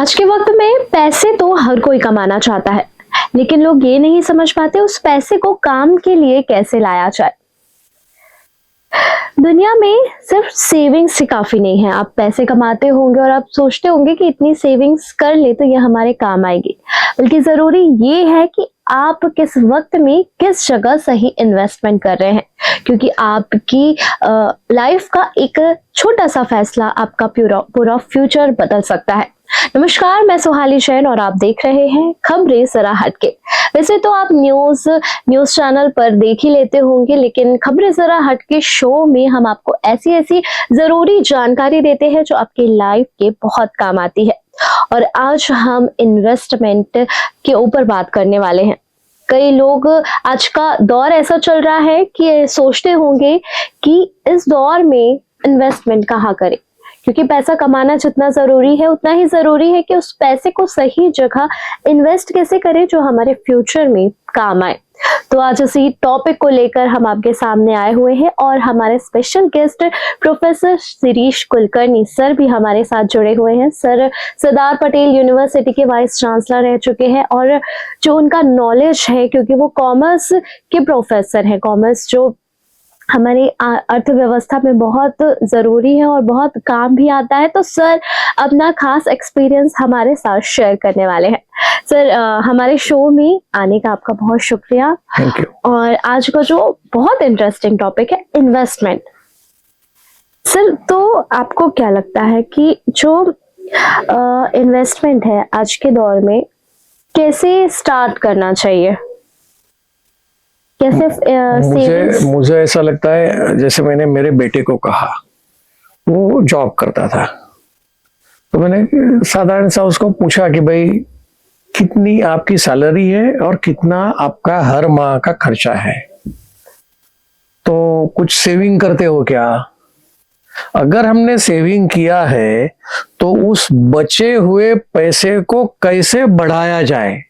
आज के वक्त में पैसे तो हर कोई कमाना चाहता है, लेकिन लोग ये नहीं समझ पाते उस पैसे को काम के लिए कैसे लाया जाए। दुनिया में सिर्फ सेविंग्स से काफी नहीं है। आप पैसे कमाते होंगे और आप सोचते होंगे कि इतनी सेविंग्स कर ले तो ये हमारे काम आएगी, बल्कि जरूरी ये है कि आप किस वक्त में किस जगह सही इन्वेस्टमेंट कर रहे हैं, क्योंकि आपकी लाइफ का एक छोटा सा फैसला आपका पूरा फ्यूचर बदल सकता है। नमस्कार, मैं सुहाली जैन और आप देख रहे हैं खबरें जरा हटके। वैसे तो आप न्यूज चैनल पर देख ही लेते होंगे, लेकिन खबरें जरा हटके शो में हम आपको ऐसी ऐसी जरूरी जानकारी देते हैं जो आपकी लाइफ के बहुत काम आती है। और आज हम इन्वेस्टमेंट के ऊपर बात करने वाले हैं। कई लोग, आज का दौर ऐसा चल रहा है कि सोचते होंगे कि इस दौर में इन्वेस्टमेंट कहाँ करें, क्योंकि पैसा कमाना जितना जरूरी है उतना ही जरूरी है कि उस पैसे को सही जगह इन्वेस्ट कैसे करें जो हमारे फ्यूचर में काम आए। तो आज इसी टॉपिक को लेकर हम आपके सामने आए हुए हैं और हमारे special guest professor Shirish Kulkarni sir भी हमारे साथ जुड़े हुए हैं। सर सरदार पटेल यूनिवर्सिटी के वाइस चांसलर रह चुके हैं और जो उनका नॉलेज है, क्योंकि वो कॉमर्स के प्रोफेसर हैं, कॉमर्स जो हमारी अर्थव्यवस्था में बहुत जरूरी है और बहुत काम भी आता है, तो सर अपना खास एक्सपीरियंस हमारे साथ शेयर करने वाले हैं। सर, हमारे शो में आने का आपका बहुत शुक्रिया। Thank you. और आज का जो बहुत इंटरेस्टिंग टॉपिक है इन्वेस्टमेंट। सर, तो आपको क्या लगता है कि जो इन्वेस्टमेंट है आज के दौर में कैसे स्टार्ट करना चाहिए, कैसे मुझे ऐसा लगता है, जैसे मैंने मेरे बेटे को कहा, वो जॉब करता था, तो मैंने साधारण सा उसको पूछा कि भाई कितनी आपकी सैलरी है और कितना आपका हर माह का खर्चा है, तो कुछ सेविंग करते हो क्या? अगर हमने सेविंग किया है तो उस बचे हुए पैसे को कैसे बढ़ाया जाए,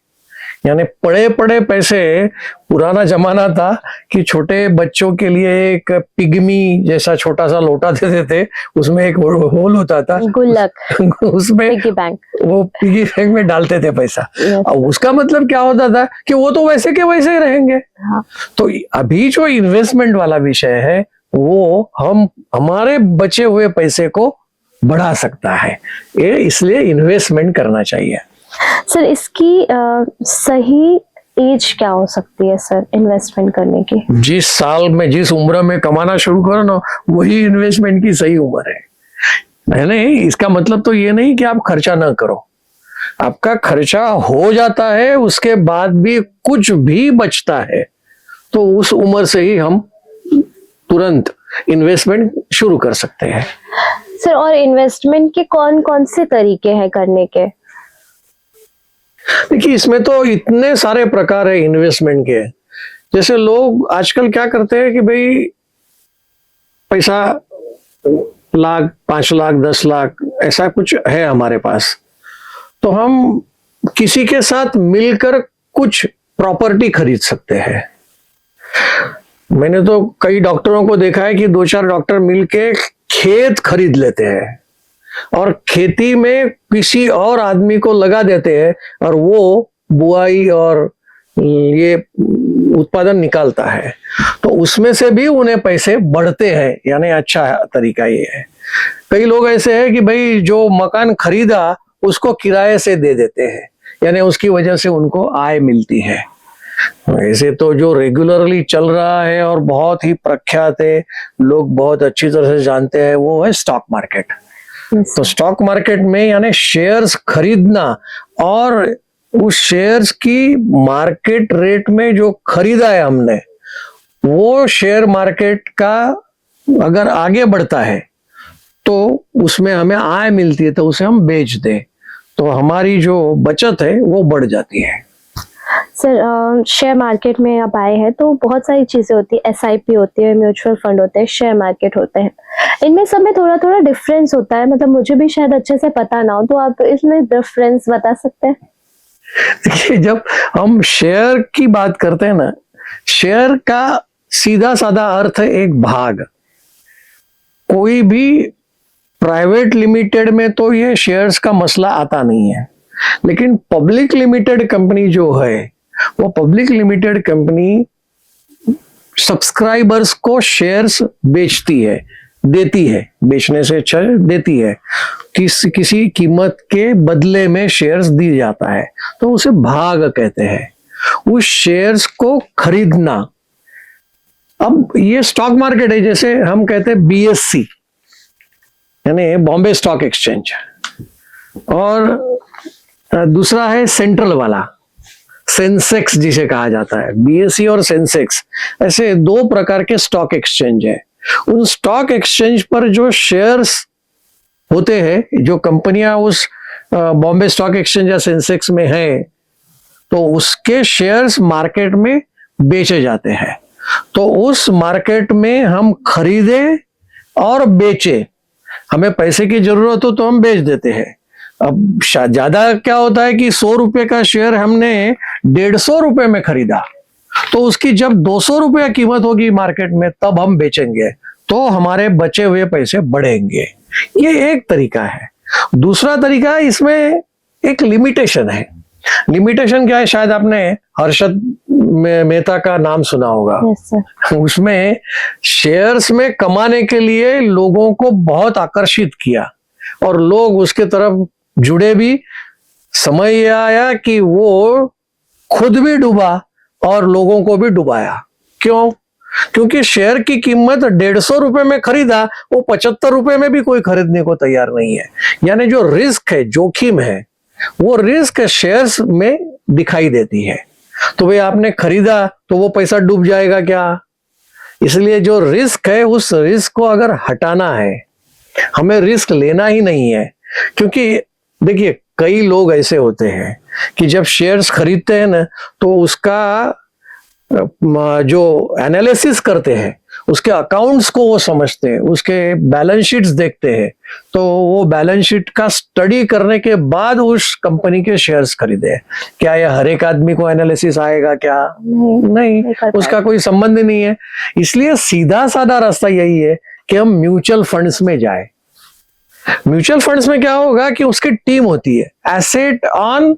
यानी पड़े पड़े पैसे। पुराना जमाना था कि छोटे बच्चों के लिए एक पिग्मी जैसा छोटा सा लोटा देते थे, उसमें एक होल होता था, गुल्लक उसमें वो पिगी बैंक में डालते थे पैसा। और उसका मतलब क्या होता था कि वो तो वैसे के वैसे ही रहेंगे। हाँ। तो अभी जो इन्वेस्टमेंट वाला विषय है वो हम हमारे बचे हुए पैसे को बढ़ा सकता है, ये इसलिए इन्वेस्टमेंट करना चाहिए। सर, इसकी सही एज क्या हो सकती है सर इन्वेस्टमेंट करने की? जिस साल में, जिस उम्र में कमाना शुरू करो ना, वही इन्वेस्टमेंट की सही उम्र है। नहीं, इसका मतलब तो ये नहीं कि आप खर्चा ना करो। आपका खर्चा हो जाता है, उसके बाद भी कुछ भी बचता है तो उस उम्र से ही हम तुरंत इन्वेस्टमेंट शुरू कर सकते हैं। सर, और इन्वेस्टमेंट के कौन कौन से तरीके हैं करने के? देखिए, इसमें तो इतने सारे प्रकार है इन्वेस्टमेंट के। जैसे लोग आजकल क्या करते हैं कि भाई पैसा लाख, 5 लाख, 10 लाख ऐसा कुछ है हमारे पास, तो हम किसी के साथ मिलकर कुछ प्रॉपर्टी खरीद सकते हैं। मैंने तो कई डॉक्टरों को देखा है कि 2-4 डॉक्टर मिलके खेत खरीद लेते हैं और खेती में किसी और आदमी को लगा देते हैं और वो बुआई और ये उत्पादन निकालता है, तो उसमें से भी उन्हें पैसे बढ़ते हैं। यानी अच्छा तरीका ये है। कई लोग ऐसे हैं कि भाई जो मकान खरीदा उसको किराए से दे देते हैं, यानी उसकी वजह से उनको आय मिलती है। ऐसे तो जो रेगुलरली चल रहा है और बहुत ही प्रख्यात है, लोग बहुत अच्छी तरह से जानते हैं, वो है स्टॉक मार्केट। तो स्टॉक मार्केट में यानी शेयर्स खरीदना और उस शेयर्स की मार्केट रेट में जो खरीदा है हमने, वो शेयर मार्केट का अगर आगे बढ़ता है तो उसमें हमें आय मिलती है, तो उसे हम बेच दें तो हमारी जो बचत है वो बढ़ जाती है। सर, शेयर मार्केट में आप आए हैं तो बहुत सारी चीजें होती है, SIP होती है, म्यूचुअल फंड होते हैं, शेयर मार्केट होते हैं। इनमें सब में थोड़ा थोड़ा डिफरेंस होता है, मतलब मुझे भी शायद अच्छे से पता ना हो, तो आप इसमें डिफरेंस बता सकते हैं? देखिए, जब हम शेयर की बात करते हैं ना, शेयर का सीधा साधा अर्थ है एक भाग। कोई भी प्राइवेट लिमिटेड में तो ये शेयर्स का मसला आता नहीं है, लेकिन पब्लिक लिमिटेड कंपनी जो है, वो पब्लिक लिमिटेड कंपनी सब्सक्राइबर्स को शेयर्स बेचती है, देती है, बेचने से अच्छा देती है, किसी कीमत के बदले में शेयर्स दी जाता है, तो उसे भाग कहते हैं। उस शेयर्स को खरीदना, अब ये स्टॉक मार्केट है, जैसे हम कहते हैं BSE यानी बॉम्बे स्टॉक एक्सचेंज, और दूसरा है सेंट्रल वाला सेंसेक्स जिसे कहा जाता है। BSE और सेंसेक्स ऐसे दो प्रकार के स्टॉक एक्सचेंज है। उन स्टॉक एक्सचेंज पर जो शेयर्स होते हैं, जो कंपनियां उस बॉम्बे स्टॉक एक्सचेंज या सेंसेक्स में है, तो उसके शेयर्स मार्केट में बेचे जाते हैं। तो उस मार्केट में हम खरीदे और बेचे, हमें पैसे की जरूरत हो तो हम बेच देते हैं। अब ज्यादा क्या होता है कि 100 रुपए का शेयर हमने 150 रुपए में खरीदा, तो उसकी जब 200 रुपया कीमत होगी मार्केट में, तब हम बेचेंगे, तो हमारे बचे हुए पैसे बढ़ेंगे। ये एक तरीका है। दूसरा तरीका, इसमें एक लिमिटेशन है। लिमिटेशन क्या है, शायद आपने हर्षद मेहता का नाम सुना होगा। yes, उसमें शेयर्स में कमाने के लिए लोगों को बहुत आकर्षित किया और लोग उसके तरफ जुड़े भी। समय यह आया कि वो खुद भी डूबा और लोगों को भी डुबाया। क्यों? क्योंकि शेयर की कीमत 150 रुपए में खरीदा, वो 75 रुपए में भी कोई खरीदने को तैयार नहीं है। यानी जो रिस्क है, जोखिम है, वो रिस्क शेयर्स में दिखाई देती है। तो भाई आपने खरीदा तो वो पैसा डूब जाएगा क्या? इसलिए जो रिस्क है, उस रिस्क को अगर हटाना है, हमें रिस्क लेना ही नहीं है। क्योंकि देखिए, कई लोग ऐसे होते हैं कि जब शेयर्स खरीदते हैं ना, तो उसका जो एनालिसिस करते हैं, उसके अकाउंट्स को वो समझते हैं, उसके बैलेंस शीट्स देखते हैं, तो वो बैलेंस शीट का स्टडी करने के बाद उस कंपनी के शेयर्स खरीदे। क्या ये हर एक आदमी को एनालिसिस आएगा क्या? नहीं, उसका कोई संबंध ही नहीं है। इसलिए सीधा साधा रास्ता यही है कि हम म्यूचुअल फंड्स में जाए। म्यूचुअल फंड्स में क्या होगा कि उसकी टीम होती है, एसेट ऑन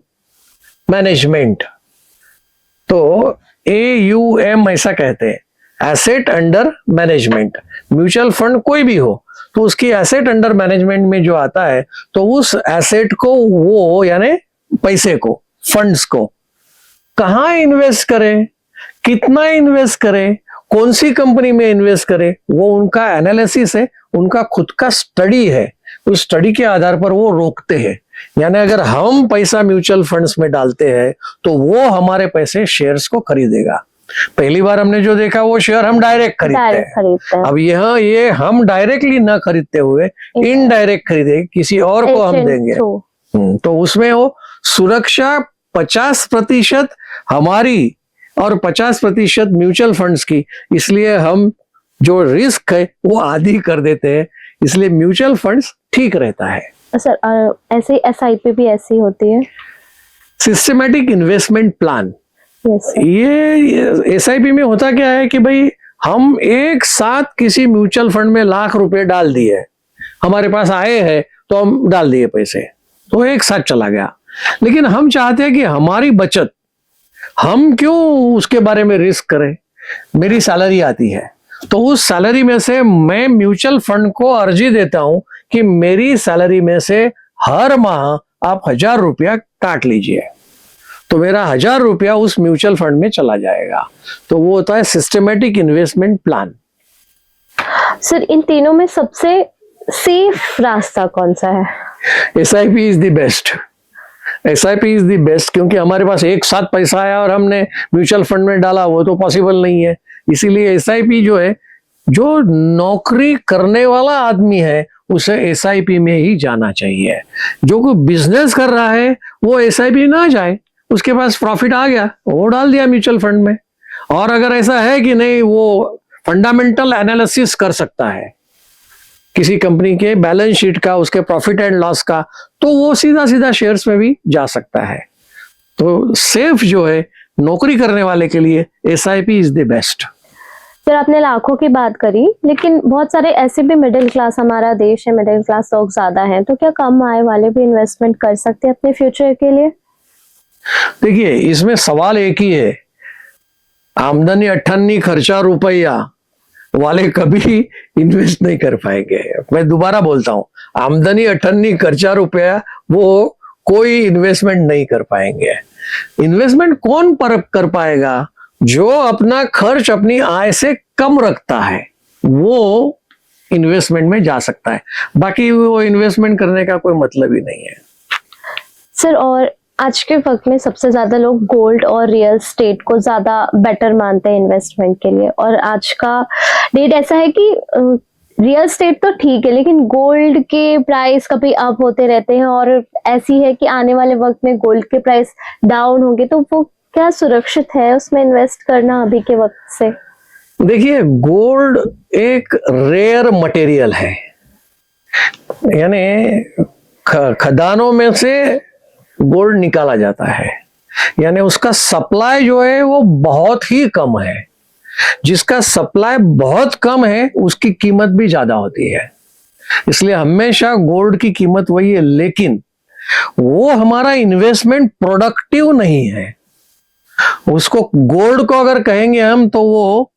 मैनेजमेंट, तो AUM ऐसा कहते हैं, asset under management. Mutual fund कोई भी हो तो उसकी एसेट अंडर मैनेजमेंट में जो आता है, तो उस एसेट को वो यानी पैसे को, फंड्स को कहाँ इन्वेस्ट करें, कितना इन्वेस्ट करें, कौन सी कंपनी में इन्वेस्ट करें, वो उनका एनालिसिस है, उनका खुद का स्टडी है। उस स्टडी के आधार पर वो रोकते हैं। यानी अगर हम पैसा म्यूचुअल फंड्स में डालते हैं तो वो हमारे पैसे शेयर्स को खरीदेगा। पहली बार हमने जो देखा, वो शेयर हम डायरेक्ट खरीदते हैं। अब ये हम डायरेक्टली ना खरीदते हुए इनडायरेक्ट खरीदे, किसी और को हम देंगे, तो उसमें वो सुरक्षा 50% हमारी और 50% म्यूचुअल फंड्स की। इसलिए हम जो रिस्क है वो आधी कर देते हैं। इसलिए म्यूचुअल फंड्स ठीक रहता है। सर, ऐसे SIP भी ऐसी होती है, सिस्टमेटिक इन्वेस्टमेंट प्लान। ये SIP में होता क्या है कि भाई हम एक साथ किसी म्यूचुअल फंड में लाख रुपए डाल दिए, हमारे पास आए हैं तो हम डाल दिए पैसे, तो एक साथ चला गया। लेकिन हम चाहते हैं कि हमारी बचत, हम क्यों उसके बारे में रिस्क करें। मेरी सैलरी आती है, तो उस सैलरी में से मैं म्यूचुअल फंड को अर्जी देता हूं कि मेरी सैलरी में से हर माह आप 1000 रुपया काट लीजिए, तो मेरा 1000 रुपया उस म्यूचुअल फंड में चला जाएगा। तो वो होता है सिस्टमेटिक इन्वेस्टमेंट प्लान। सर, इन तीनों में सबसे सेफ रास्ता कौन सा है? SIP is the best. SIP is the best, क्योंकि हमारे पास एक साथ पैसा आया और हमने म्यूचुअल फंड में डाला, वो तो पॉसिबल नहीं है। इसीलिए SIP जो है, जो नौकरी करने वाला आदमी है उसे SIP में ही जाना चाहिए। जो कोई बिजनेस कर रहा है वो SIP ना जाए, उसके पास प्रॉफिट आ गया, वो डाल दिया म्यूचुअल फंड में। और अगर ऐसा है कि नहीं, वो फंडामेंटल एनालिसिस कर सकता है किसी कंपनी के बैलेंस शीट का, उसके प्रॉफिट एंड लॉस का, तो वो सीधा सीधा शेयर्स में भी जा सकता है। तो सेफ जो है नौकरी करने वाले के लिए SIP is the best. Sir आपने लाखों की बात करी, लेकिन बहुत सारे ऐसे भी मिडिल क्लास, हमारा देश है, मिडिल क्लास लोग ज्यादा हैं, तो क्या कम आय वाले भी इन्वेस्टमेंट कर सकते हैं अपने फ्यूचर के लिए? देखिए, इसमें सवाल एक ही है, आमदनी 98 खर्चा रुपया वाले कभी इन्वेस्ट नहीं कर पाएंगे। मैं दोबारा बोलता हूं, आमदनी 98 खर्चा रुपया, वो कोई इन्वेस्टमेंट नहीं कर पाएंगे। इन्वेस्टमेंट कौन कर पाएगा? जो अपना खर्च अपनी आय से कम रखता है, वो इन्वेस्टमेंट में जा सकता है। बाकी वो इन्वेस्टमेंट करने का कोई मतलब ही नहीं है। सर और आज के वक्त में सबसे ज्यादा लोग गोल्ड और रियल स्टेट को ज्यादा बेटर मानते हैं इन्वेस्टमेंट के लिए, और आज का डेट ऐसा है कि रियल स्टेट तो ठीक है, लेकिन गोल्ड के प्राइस कभी अप होते रहते हैं, और ऐसी है कि आने वाले वक्त में गोल्ड के प्राइस डाउन होंगे, तो वो क्या सुरक्षित है उसमें इन्वेस्ट करना अभी के वक्त से? देखिए, गोल्ड एक रेयर मटेरियल है, यानी खदानों में से गोल्ड निकाला जाता है, यानी उसका सप्लाई जो है वो बहुत ही कम है। जिसका सप्लाई बहुत कम है उसकी कीमत भी ज्यादा होती है, इसलिए हमेशा गोल्ड की कीमत वही है, लेकिन वो हमारा इन्वेस्टमेंट प्रोडक्टिव नहीं है। उसको गोल्ड को अगर कहेंगे हम तो वो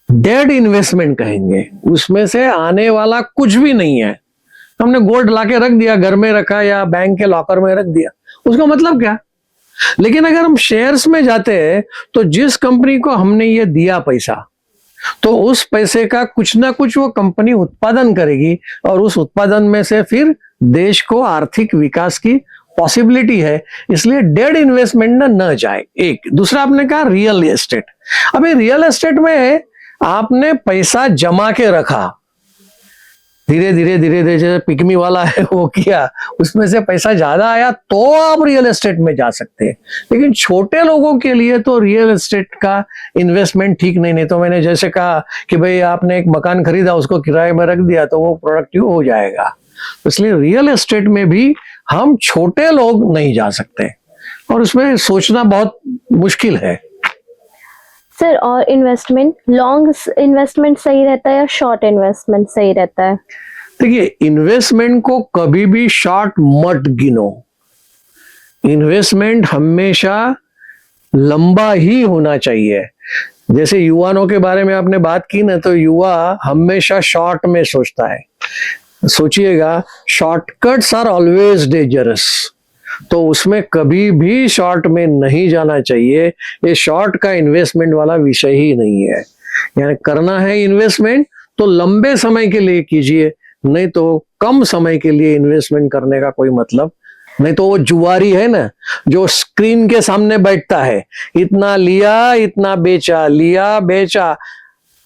डेड इन्वेस्टमेंट कहेंगे, उसमें से आने वाला कुछ भी नहीं है। हमने गोल्ड लाके रख दिया, घर में रखा या बैंक के लॉकर में रख दिया, उसका मतलब क्या? लेकिन अगर हम शेयर्स में जाते हैं तो जिस कंपनी को हमने ये दिया पैसा, तो उस पैसे का कुछ ना कुछ वो कंपनी उत्पादन करेगी, और उस उत्पादन में से फिर देश को आर्थिक विकास की पॉसिबिलिटी है। इसलिए डेड इन्वेस्टमेंट न जाए। एक दूसरा आपने कहा रियल एस्टेट। अभी रियल एस्टेट में आपने पैसा जमा के रखा, धीरे धीरे जैसे पिकमी वाला है वो किया, उसमें से पैसा ज्यादा आया तो आप रियल एस्टेट में जा सकते हैं। लेकिन छोटे लोगों के लिए तो रियल एस्टेट का इन्वेस्टमेंट ठीक नहीं। तो मैंने जैसे कहा कि भाई आपने एक मकान खरीदा, उसको किराए में रख दिया, तो वो प्रोडक्टिव हो जाएगा। इसलिए रियल एस्टेट में भी हम छोटे लोग नहीं जा सकते, और उसमें सोचना बहुत मुश्किल है। सर और इन्वेस्टमेंट, लॉन्ग इन्वेस्टमेंट सही रहता है या शॉर्ट इन्वेस्टमेंट सही रहता है? देखिए, इन्वेस्टमेंट को कभी भी शॉर्ट मत गिनो। इन्वेस्टमेंट हमेशा लंबा ही होना चाहिए। जैसे युवाओं के बारे में आपने बात की ना, तो युवा हमेशा शॉर्ट में सोचता है। सोचिएगा, शॉर्टकट्स आर ऑलवेज डेंजरस, तो उसमें कभी भी शॉर्ट में नहीं जाना चाहिए। ये शॉर्ट का इन्वेस्टमेंट वाला विषय ही नहीं है। यानी करना है इन्वेस्टमेंट तो लंबे समय के लिए कीजिए, नहीं तो कम समय के लिए इन्वेस्टमेंट करने का कोई मतलब नहीं। तो वो जुआरी है ना, जो स्क्रीन के सामने बैठता है, इतना लिया इतना बेचा, लिया बेचा,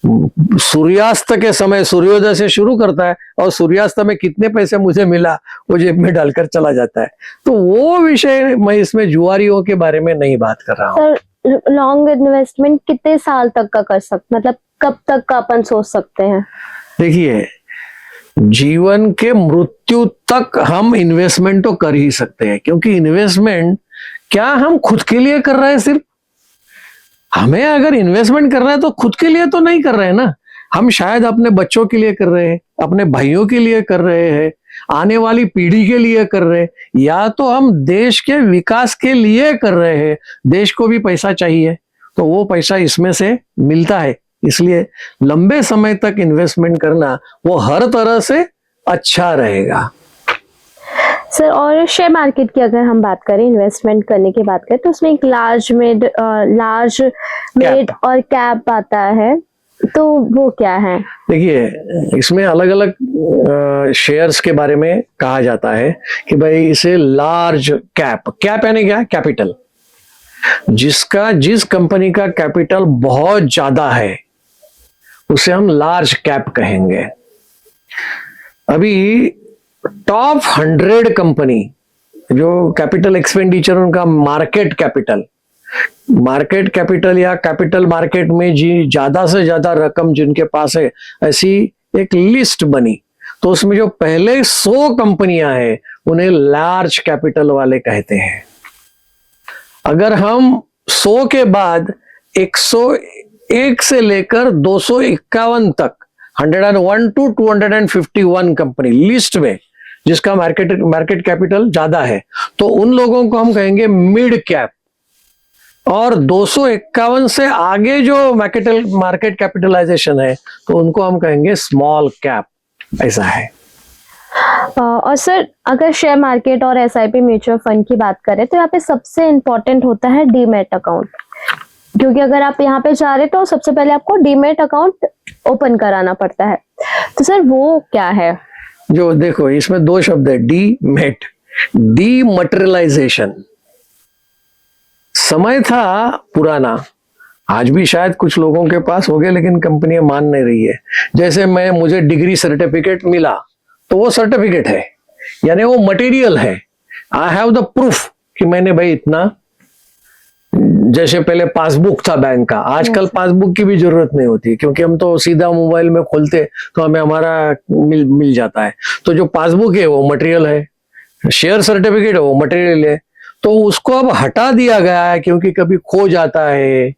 सूर्यास्त के समय सूर्योदय से शुरू करता है, और सूर्यास्त में कितने पैसे मुझे मिला वो जेब में डालकर चला जाता है। तो वो विषय मैं इसमें जुआरियों के बारे में नहीं बात कर रहा हूँ। सर लॉन्ग इन्वेस्टमेंट कितने साल तक का कर सकते, मतलब कब तक का अपन सोच सकते हैं? देखिए, जीवन के मृत्यु तक हम इन्वेस्टमेंट तो कर ही सकते हैं, क्योंकि इन्वेस्टमेंट क्या हम खुद के लिए कर रहे हैं? सिर्फ हमें अगर इन्वेस्टमेंट कर रहा है तो खुद के लिए तो नहीं कर रहे हैं ना। हम शायद अपने बच्चों के लिए कर रहे हैं, अपने भाइयों के लिए कर रहे हैं, आने वाली पीढ़ी के लिए कर रहे हैं, या तो हम देश के विकास के लिए कर रहे हैं। देश को भी पैसा चाहिए, तो वो पैसा इसमें से मिलता है। इसलिए लंबे समय तक इन्वेस्टमेंट करना वो हर तरह से अच्छा रहेगा। सर और शेयर मार्केट की अगर हम बात करें, इन्वेस्टमेंट करने की बात करें, तो उसमें एक लार्ज मिड और कैप आता है, तो वो क्या है? देखिए, इसमें अलग अलग शेयर्स के बारे में कहा जाता है कि भाई इसे लार्ज कैप यानी क्या? कैपिटल। जिस कंपनी का कैपिटल बहुत ज्यादा है उसे हम लार्ज कैप कहेंगे। अभी टॉप 100 कंपनी जो कैपिटल एक्सपेंडिचर, उनका मार्केट कैपिटल या कैपिटल मार्केट में जी ज्यादा से ज्यादा रकम जिनके पास है, ऐसी एक लिस्ट बनी। तो उसमें जो पहले 100 कंपनियां हैं उन्हें लार्ज कैपिटल वाले कहते हैं। अगर हम 100 के बाद 1 से लेकर 251 तक, 101 टू 251 कंपनी लिस्ट में, जिसका मार्केट कैपिटल ज्यादा है, तो उन लोगों को हम कहेंगे मिड कैप। और 251 से आगे जो मार्केट कैपिटलाइजेशन है, तो उनको हम कहेंगे स्मॉल कैप। ऐसा है। और सर, अगर शेयर मार्केट और एसआईपी म्यूचुअल फंड की बात करें तो यहाँ पे सबसे इम्पोर्टेंट होता है डीमैट अकाउंट, क्योंकि अगर आप यहाँ पे जा रहे तो सबसे पहले आपको डीमैट अकाउंट ओपन कराना पड़ता है। तो सर वो क्या है? जो देखो, इसमें 2 शब्द है, डीमैट, डीमटेरियलाइजेशन। समय था पुराना, आज भी शायद कुछ लोगों के पास हो गया, लेकिन कंपनियां मान नहीं रही है। जैसे मुझे डिग्री सर्टिफिकेट मिला, तो वो सर्टिफिकेट है, यानी वो मटेरियल है। आई हैव द प्रूफ कि मैंने भाई इतना, जैसे पहले पासबुक था बैंक का, आजकल पासबुक की भी जरूरत नहीं होती, क्योंकि हम तो सीधा मोबाइल में खोलते तो हमें हमारा मिल जाता है। तो जो पासबुक है वो मटेरियल है, शेयर सर्टिफिकेट है वो मटेरियल है। तो उसको अब हटा दिया गया है, क्योंकि कभी खो जाता है,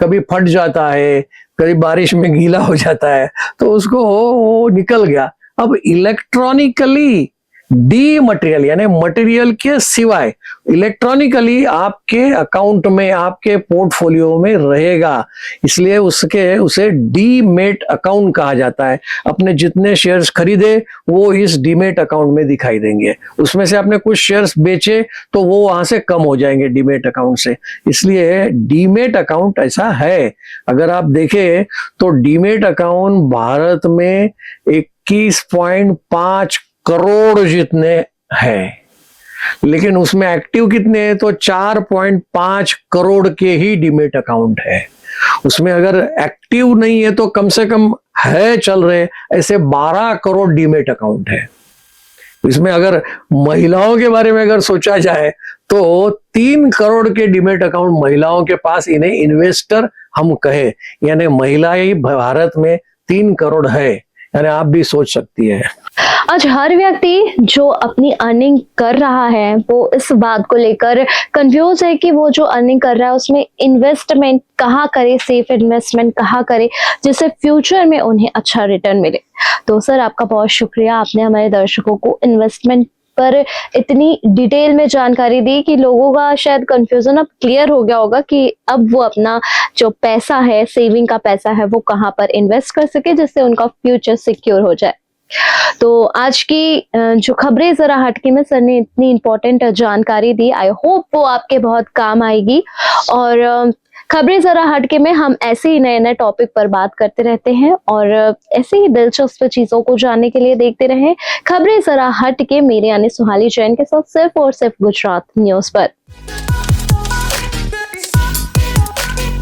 कभी फट जाता है, कभी बारिश में गीला हो जाता है, तो उसको वो निकल गया। अब इलेक्ट्रॉनिकली डीमटेरियल, यानी मटेरियल के सिवाय इलेक्ट्रॉनिकली आपके अकाउंट में, आपके पोर्टफोलियो में रहेगा, इसलिए उसे डीमेट अकाउंट कहा जाता है। अपने जितने शेयर्स खरीदे वो इस डीमेट अकाउंट में दिखाई देंगे, उसमें से आपने कुछ शेयर्स बेचे तो वो वहां से कम हो जाएंगे डीमेट अकाउंट से। इसलिए डीमेट अकाउंट ऐसा है। अगर आप देखें तो डीमेट अकाउंट भारत में 21.5 करोड़ जितने हैं, लेकिन उसमें एक्टिव कितने हैं? तो 4.5 करोड़ के ही डीमेट अकाउंट है। उसमें अगर एक्टिव नहीं है तो कम से कम है चल रहे ऐसे 12 करोड़ डीमेट अकाउंट है। इसमें अगर महिलाओं के बारे में अगर सोचा जाए तो 3 करोड़ के डीमेट अकाउंट महिलाओं के पास, इन्हें इन्वेस्टर हम कहे, यानी महिलाएं भारत में 3 करोड़ है, यानी आप भी सोच सकती है। आज हर व्यक्ति जो अपनी अर्निंग कर रहा है वो इस बात को लेकर कंफ्यूज है कि वो जो अर्निंग कर रहा है उसमें इन्वेस्टमेंट कहाँ करे, सेफ इन्वेस्टमेंट कहाँ करे, जिससे फ्यूचर में उन्हें अच्छा रिटर्न मिले। तो सर, आपका बहुत शुक्रिया, आपने हमारे दर्शकों को इन्वेस्टमेंट पर इतनी डिटेल में जानकारी दी कि लोगों का शायद कंफ्यूजन अब क्लियर हो गया होगा कि अब वो अपना जो पैसा है, सेविंग का पैसा है, वो कहाँ पर इन्वेस्ट कर सके, जिससे उनका फ्यूचर सिक्योर हो जाए। तो आज की जो खबरें जरा हटके में सर ने इतनी इम्पोर्टेंट जानकारी दी, आई होप वो आपके बहुत काम आएगी। और खबरें जरा हटके में हम ऐसे ही नए नए टॉपिक पर बात करते रहते हैं, और ऐसे ही दिलचस्प चीजों को जानने के लिए देखते रहें खबरें जरा हटके, मेरे यानी सुहाली जैन के साथ, सिर्फ और सिर्फ गुजरात न्यूज पर।